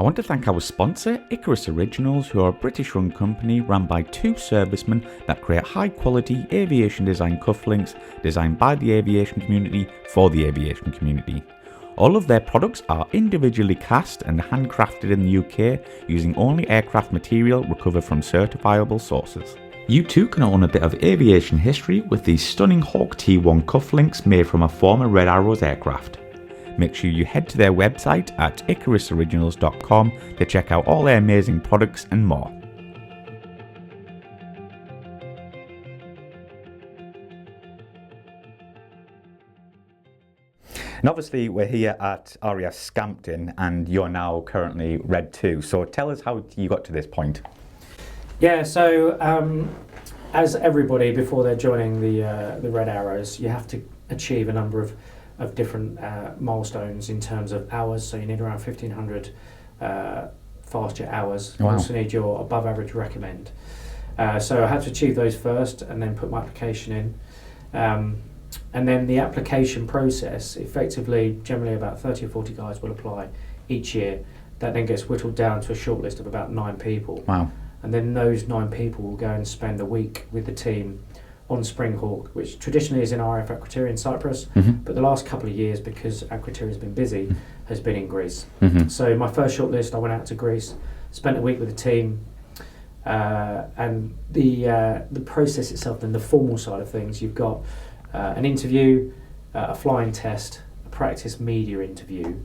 I want to thank our sponsor, Icarus Originals, who are a British-run company run by two servicemen that create high-quality aviation design cufflinks designed by the aviation community for the aviation community. All of their products are individually cast and handcrafted in the UK using only aircraft material recovered from certifiable sources. You too can own a bit of aviation history with these stunning Hawk T1 cufflinks made from a former Red Arrows aircraft. Make sure you head to their website at icarusoriginals.com to check out all their amazing products and more. And obviously we're here at RAF Scampton and you're now currently Red 2, so tell us how you got to this point. Yeah, so as everybody before they're joining the Red Arrows, you have to achieve a number of different milestones in terms of hours. So you need around 1,500 fast jet hours. Wow. You also need your above average recommend. So I had to achieve those first and then put my application in. And then the application process, effectively, generally about 30 or 40 guys will apply each year. That then gets whittled down to a short list of about 9 people. Wow. And then those 9 people will go and spend a week with the team on Springhawk, which traditionally is in RAF Aircrew in Cyprus, but the last couple of years, because Aircrew has been busy, has been in Greece. So my first shortlist, I went out to Greece, spent a week with the team, and the process itself, then the formal side of things, you've got an interview, a flying test, a practice media interview,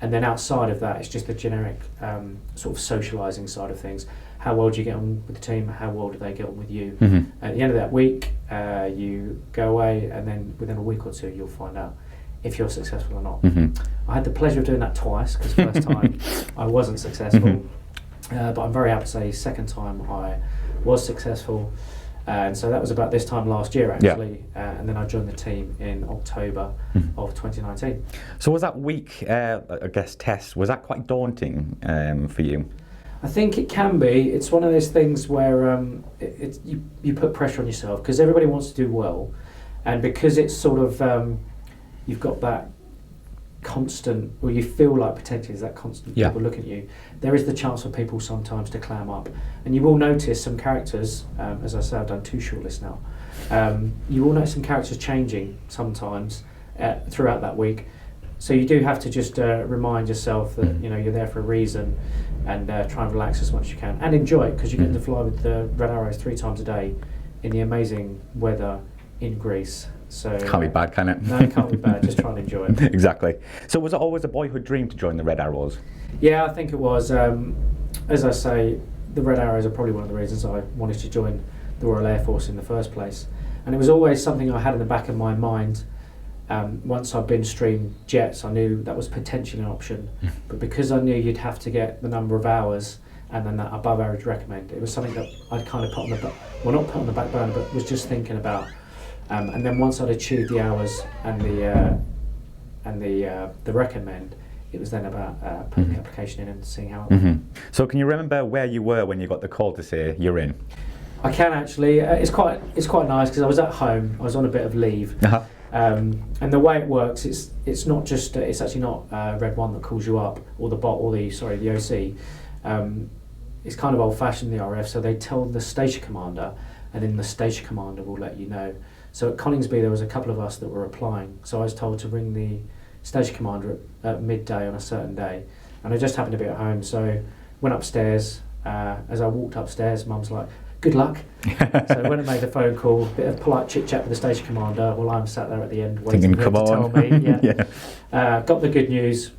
and then outside of that, it's just the generic sort of socialising side of things. How well do you get on with the team? How well do they get on with you? At the end of that week, you go away, and then within a week or two, you'll find out if you're successful or not. I had the pleasure of doing that twice, because first time I wasn't successful, but I'm very happy to say second time I was successful. And so that was about this time last year, actually, and then I joined the team in October of 2019. So was that week, I guess, test, was that quite daunting for you? I think it can be. It's one of those things where you put pressure on yourself, because everybody wants to do well, and because it's sort of, you've got that constant, or you feel like potentially there's that constant people looking at you, there is the chance for people sometimes to clam up. And you will notice some characters, as I say, I've done 2 shortlists now, you will notice some characters changing sometimes throughout that week. So you do have to just remind yourself that you're there for a reason, and try and relax as much as you can and enjoy it, because you get to fly with the Red Arrows 3 times a day in the amazing weather in Greece. So can't be bad, can it? No, it can't be bad. Just try and enjoy it. Exactly. So was it always a boyhood dream to join the Red Arrows? Yeah, I think it was. As I say, the Red Arrows are probably one of the reasons I wanted to join the Royal Air Force in the first place, and it was always something I had in the back of my mind. Once I'd been streamed jets, I knew that was potentially an option, but because I knew you'd have to get the number of hours and then that above average recommend, it was something that I'd kind of put on the not put on the back burner, but was just thinking about. And then once I'd achieved the hours and the recommend, it was then about putting the application in and seeing how it went. So can you remember where you were when you got the call to say you're in? I can actually. It's quite nice, because I was at home. I was on a bit of leave. And the way it works, it's not just it's actually not Red 1 that calls you up, or the bot, or the OC. It's kind of old-fashioned, the RF. So they tell the station commander, and then the station commander will let you know. So at Coningsby, there was a couple of us that were applying. So I was told to ring the station commander at midday on a certain day, and I just happened to be at home. So went upstairs. As I walked upstairs, Mum's like, "Good luck." So I went and made the phone call, bit of polite chit chat with the station commander while I'm sat there at the end waiting for him to tell me. Got the good news,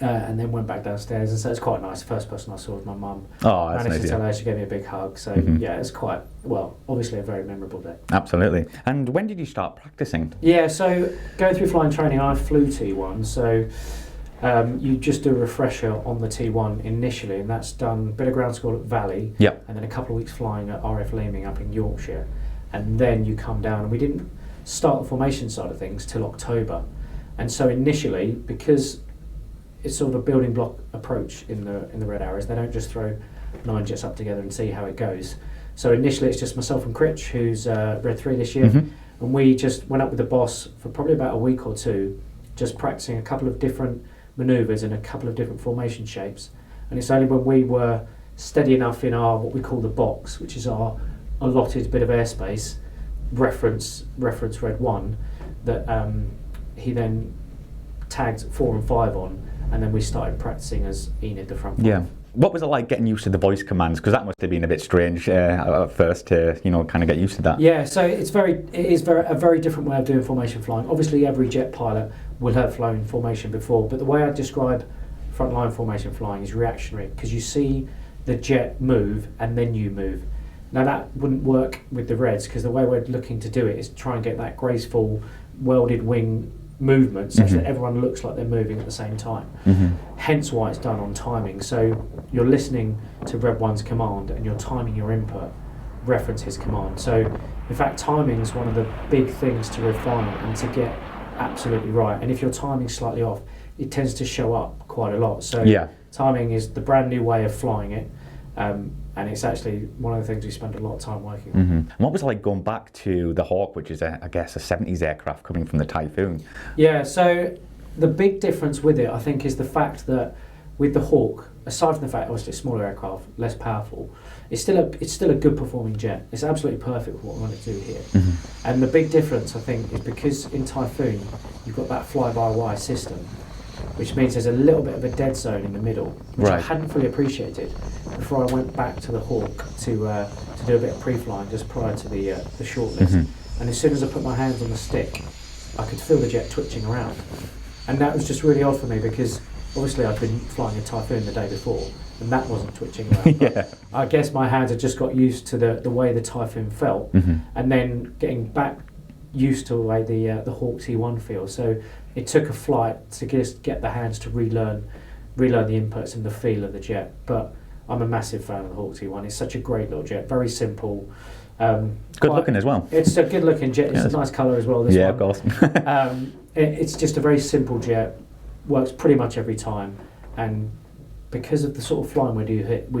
and then went back downstairs, and so it's quite nice. The first person I saw was my mum. Oh, that's managed nice. to tell her, she gave me a big hug. So yeah, it's quite, well, obviously a very memorable day. Absolutely. And when did you start practicing? Yeah, so going through flying training, I flew T1, so you just do a refresher on the T1 initially, and that's done a bit of ground school at Valley, and then a couple of weeks flying at RF Leaming up in Yorkshire, and then you come down, and we didn't start the formation side of things till October. And so initially, because it's sort of a building block approach in the Red Arrows, they don't just throw 9 jets up together and see how it goes. So initially it's just myself and Critch, who's Red 3 this year, and we just went up with the boss for probably about a week or two, just practicing a couple of different manoeuvres and a couple of different formation shapes, and it's only when we were steady enough in our what we call the box, which is our allotted bit of airspace, reference Red 1, that he then tagged 4 and 5 on, and then we started practicing as Enid the front 5. Yeah. What was it like getting used to the voice commands? Because that must have been a bit strange at first to, kind of get used to that. Yeah, so it is a very different way of doing formation flying. Obviously, every jet pilot will have flown formation before, but the way I describe frontline formation flying is reactionary, because you see the jet move and then you move. Now that wouldn't work with the Reds, because the way we're looking to do it is try and get that graceful welded wing movement such that everyone looks like they're moving at the same time. Hence why it's done on timing. So you're listening to Red 1's command and you're timing your input, reference his command. So in fact, timing is one of the big things to refine and to get absolutely right. And if your timing's slightly off, it tends to show up quite a lot. So timing is the brand new way of flying it. And it's actually one of the things we spend a lot of time working on. And what was it like going back to the Hawk, which is, I guess, a 70s aircraft coming from the Typhoon? Yeah, so the big difference with it, I think, is the fact that with the Hawk, aside from the fact obviously it's a smaller aircraft, less powerful, it's still a good performing jet. It's absolutely perfect for what we want to do here. And the big difference, I think, is because in Typhoon you've got that fly-by-wire system, which means there's a little bit of a dead zone in the middle, which I hadn't fully appreciated before I went back to the Hawk to do a bit of pre-flying just prior to the shortlist. And as soon as I put my hands on the stick, I could feel the jet twitching around. And that was just really odd for me, because obviously I'd been flying a Typhoon the day before, and that wasn't twitching around. I guess my hands had just got used to the way the Typhoon felt, and then getting back used to the way the Hawk T1 feels. So it took a flight to just get the hands to relearn the inputs and the feel of the jet. But I'm a massive fan of the Hawk T1. It's such a great little jet, very simple. Good looking as well. It's a good looking jet. It's a nice colour as well. This one. Of course. It's just a very simple jet. Works pretty much every time, and because of the sort of flying we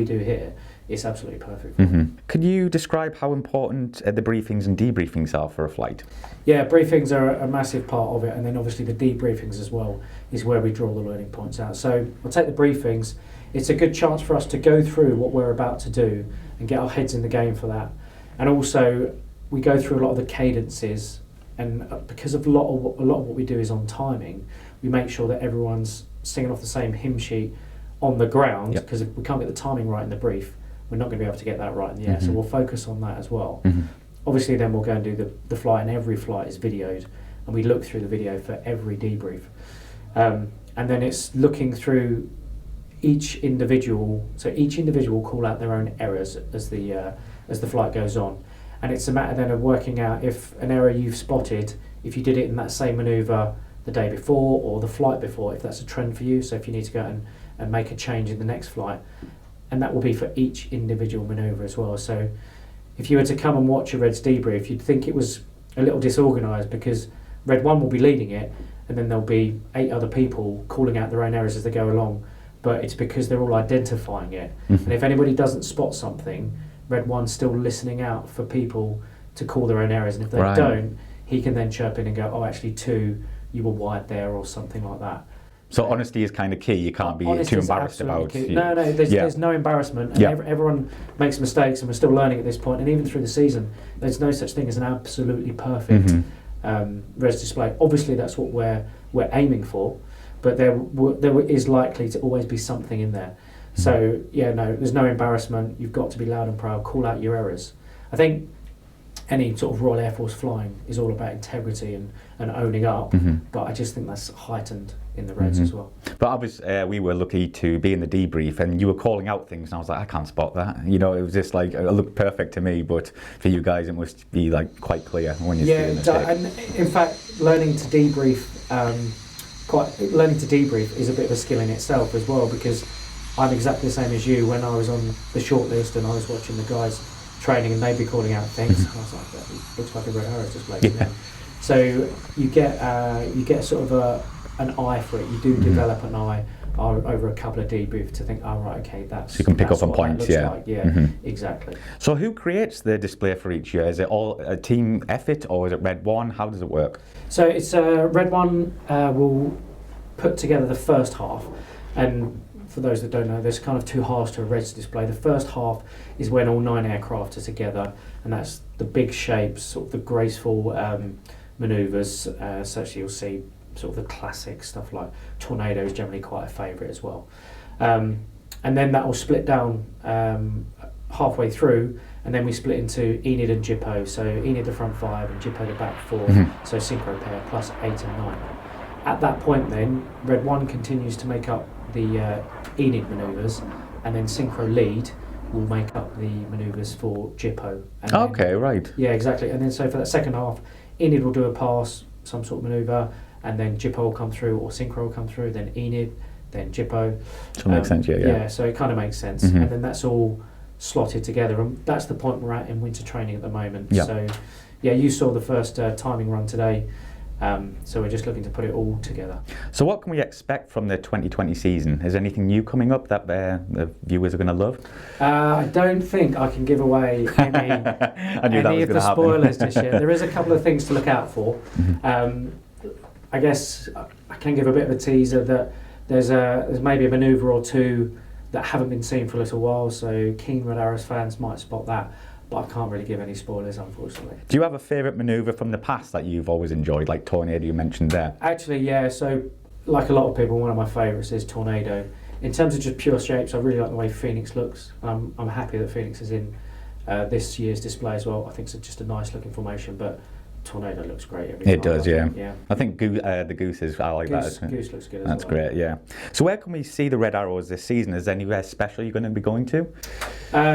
do here, it's absolutely perfect. Could you describe how important the briefings and debriefings are for a flight? Yeah, briefings are a massive part of it, and then obviously the debriefings as well is where we draw the learning points out. So I'll take the briefings. It's a good chance for us to go through what we're about to do and get our heads in the game for that. And also we go through a lot of the cadences, and because of a lot of what we do is on timing, we make sure that everyone's singing off the same hymn sheet on the ground, because if we can't get the timing right in the brief, we're not going to be able to get that right in the air. So we'll focus on that as well. Obviously then we'll go and do the flight, and every flight is videoed, and we look through the video for every debrief. And then it's looking through each individual, so each individual will call out their own errors as the flight goes on. And it's a matter then of working out if an error you've spotted, if you did it in that same manoeuvre the day before or the flight before, if that's a trend for you. So if you need to go and make a change in the next flight, and that will be for each individual manoeuvre as well. So if you were to come and watch a Red's debrief, you'd think it was a little disorganised, because Red 1 will be leading it, and then there'll be 8 other people calling out their own errors as they go along, but it's because they're all identifying it. And if anybody doesn't spot something, Red 1's still listening out for people to call their own errors, and if they don't, he can then chirp in and go, oh, actually 2, you were wide there, or something like that. So honesty is kind of key. You can't be too embarrassed about it. No, there's no embarrassment. And everyone makes mistakes, and we're still learning at this point. And even through the season, there's no such thing as an absolutely perfect res display. Obviously, that's what we're aiming for, but there is likely to always be something in there. So there's no embarrassment. You've got to be loud and proud. Call out your errors. I think any sort of Royal Air Force flying is all about integrity and owning up, but I just think that's heightened in the Reds as well. But obviously we were lucky to be in the debrief, and you were calling out things, and I was like, I can't spot that. It was just like, it looked perfect to me, but for you guys it must be like quite clear when you're seeing it. And in fact, learning to debrief is a bit of a skill in itself as well, because I'm exactly the same as you. When I was on the shortlist and I was watching the guys training, and they'd be calling out things, I was like, that looks like a red arrow display. So you get sort of an eye for it. You do develop an eye over a couple of debriefs to think, okay, that's, so you can pick up on points. Like. Exactly. So who creates the display for each year? Is it all a team effort, or is it Red 1? How does it work? So it's Red 1 will put together the first half, and for for those that don't know, there's kind of two halves to a Reds display. The first half is when all 9 aircraft are together, and that's the big shapes, sort of the graceful manoeuvres. Such you'll see sort of the classic stuff like Tornado is generally quite a favourite as well. And then that will split down halfway through, and then we split into Enid and Jippo. So Enid the front 5 and Jippo the back 4, so synchro pair plus 8 and 9. At that point then, Red 1 continues to make up the Enid manoeuvres, and then synchro lead will make up the manoeuvres for Jippo. And okay, right. Yeah, exactly. And then so for that second half, Enid will do a pass, some sort of manoeuvre, and then Jippo will come through, or synchro will come through, then Enid, then Jippo. So it makes sense, yeah. Yeah, so it kind of makes sense. And then that's all slotted together, and that's the point we're at in winter training at the moment. So yeah, you saw the first timing run today, so we're just looking to put it all together. So what can we expect from the 2020 season? Is anything new coming up that the viewers are going to love? I don't think I can give away any of the spoilers just yet. There is a couple of things to look out for. I guess I can give a bit of a teaser that there's maybe a manoeuvre or two that haven't been seen for a little while, so keen Red Arrows fans might spot that, but I can't really give any spoilers, unfortunately. Do you have a favourite manoeuvre from the past that you've always enjoyed, like Tornado you mentioned there? Actually, yeah, so like a lot of people, one of my favourites is Tornado. In terms of just pure shapes, I really like the way Phoenix looks. I'm happy that Phoenix is in this year's display as well. I think it's just a nice looking formation, but Tornado looks great every time. It does, yeah. I think the Gooses, I like that. Goose looks good as That's well. great, yeah. So where can we see the Red Arrows this season? Is there anywhere special you're going to be going to?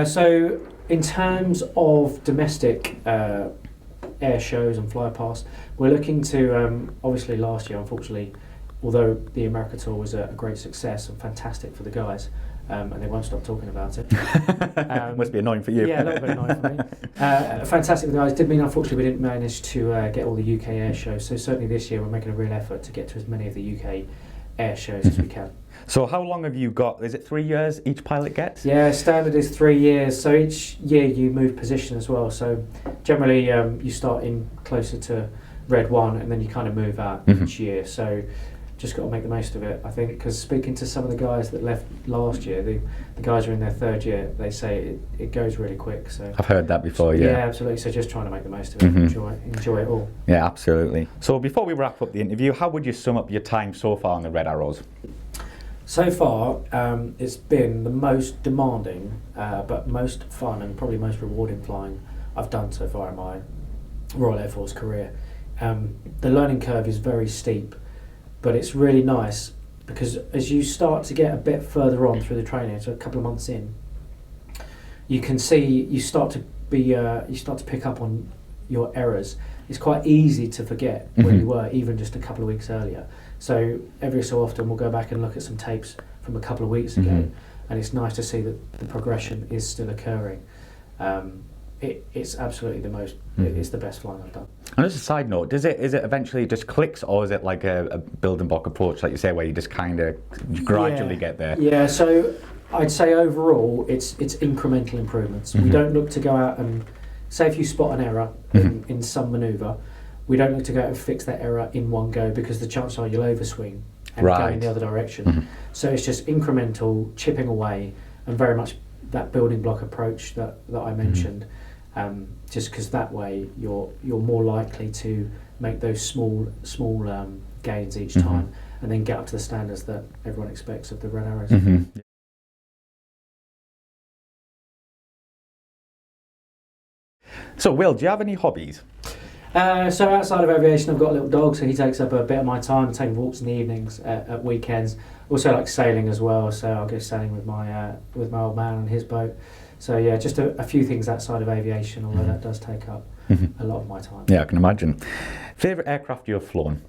So in terms of domestic air shows and fly past, we're looking to, obviously last year, unfortunately, although the America tour was a great success and fantastic for the guys, and they won't stop talking about it. Must be annoying for you. Yeah, a little bit annoying for me. Fantastic for the guys. Did mean unfortunately we didn't manage to get all the UK air shows, so certainly this year we're making a real effort to get to as many of the UK air shows as we can. So how long have you got? Is it 3 years each pilot gets? Yeah, standard is 3 years, so each year you move position as well. So generally you start in closer to Red 1 and then you kind of move out each year. So just got to make the most of it, I think, because speaking to some of the guys that left last year, the guys are in their 3rd year, they say it goes really quick. So I've heard that before, yeah. Yeah, absolutely. So just trying to make the most of it, enjoy it all. Yeah, absolutely. So before we wrap up the interview, how would you sum up your time so far on the Red Arrows? So far, it's been the most demanding, but most fun and probably most rewarding flying I've done so far in my Royal Air Force career. The learning curve is very steep, but it's really nice because as you start to get a bit further on through the training, so a couple of months in, you can see you start to pick up on your errors. It's quite easy to forget where you were even just a couple of weeks earlier. So every so often we'll go back and look at some tapes from a couple of weeks ago, and it's nice to see that the progression is still occurring. It's absolutely the most. It's the best flying I've done. And as a side note, is it eventually just clicks, or is it like a building block approach, like you say, where you just kind of gradually get there? Yeah. So I'd say overall, it's incremental improvements. We don't look to go out and say if you spot an error in some manoeuvre, we don't look to go out and fix that error in one go because the chances are you'll overswing and go in the other direction. So it's just incremental chipping away and very much that building block approach that I mentioned. Just because that way you're more likely to make those small gains each time and then get up to the standards that everyone expects of the Red Arrows. So Will, do you have any hobbies? So outside of aviation, I've got a little dog, so he takes up a bit of my time, taking walks in the evenings, at weekends. Also like sailing as well, so I'll go sailing with my old man on his boat. So yeah, just a few things outside of aviation, although that does take up a lot of my time. Yeah, I can imagine. Favourite aircraft you've flown?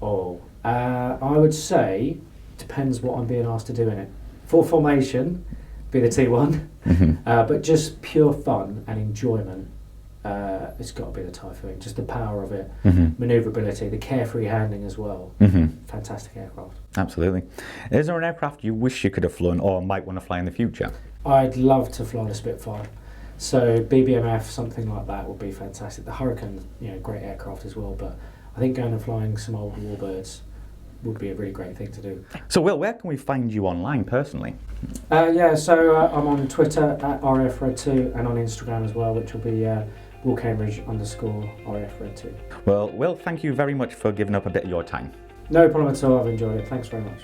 I would say, depends what I'm being asked to do in it. For formation, be the T1, but just pure fun and enjoyment, it's got to be the Typhoon. Just the power of it, manoeuvrability, the carefree handling as well. Fantastic aircraft. Absolutely. Is there an aircraft you wish you could have flown or might want to fly in the future? I'd love to fly the Spitfire. So BBMF, something like that would be fantastic. The Hurricane, great aircraft as well, but I think going and flying some old Warbirds would be a really great thing to do. So Will, where can we find you online personally? So I'm on Twitter at RAF Red 2 and on Instagram as well, which will be WillCambridge_RAF Red 2. Well, Will, thank you very much for giving up a bit of your time. No problem at all, I've enjoyed it. Thanks very much.